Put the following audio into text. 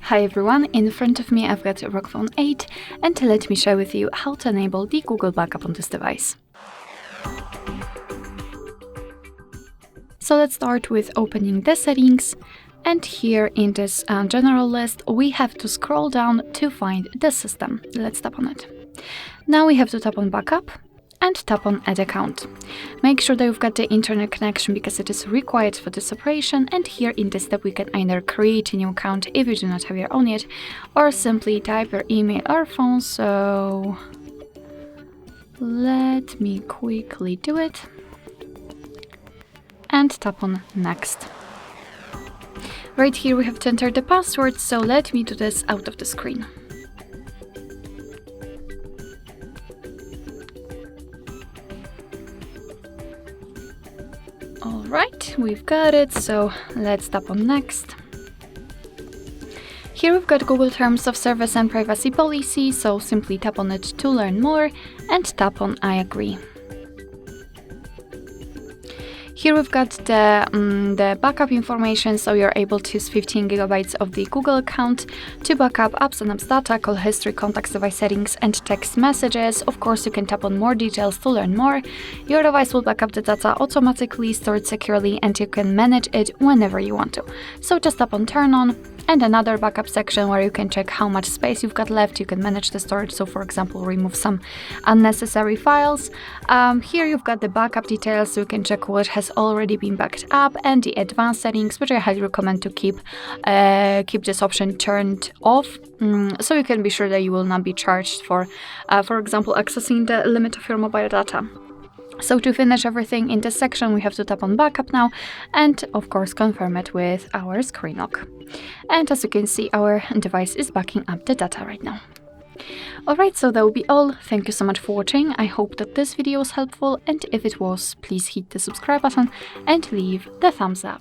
Hi everyone, in front of me I've got ROG Phone 8 and let me share with you how to enable the Google backup on this device. So let's start with opening the settings, and here in this general list we have to scroll down to find the system. Let's tap on it. Now we have to tap on backup and tap on add account. Make sure that you've got the internet connection because it is required for this operation, and here in this step we can either create a new account if you do not have your own yet, or simply type your email or phone. So let me quickly do it and tap on next. Right here we have to enter the password, so let me do this out of the screen. Alright, we've got it, so let's tap on next. Here we've got Google Terms of Service and Privacy Policy, so simply tap on it to learn more and tap on I agree. Here we've got the backup information, so you're able to use 15 GB of the Google account to backup apps and apps data, call history, contacts, device settings, and text messages. Of course, you can tap on more details to learn more. Your device will backup the data automatically, stored securely, and you can manage it whenever you want to. So just tap on turn on, and another backup section where you can check how much space you've got left. You can manage the storage, so for example, remove some unnecessary files. Here you've got the backup details, so you can check what has already been backed up, and the advanced settings, which I highly recommend to keep this option turned off, so you can be sure that you will not be charged for example, accessing the limit of your mobile data. So to finish everything in this section, we have to tap on backup now and of course confirm it with our screen lock. And as you can see, our device is backing up the data right now. Alright, so that will be all. Thank you so much for watching. I hope that this video was helpful, and if it was, please hit the subscribe button and leave the thumbs up.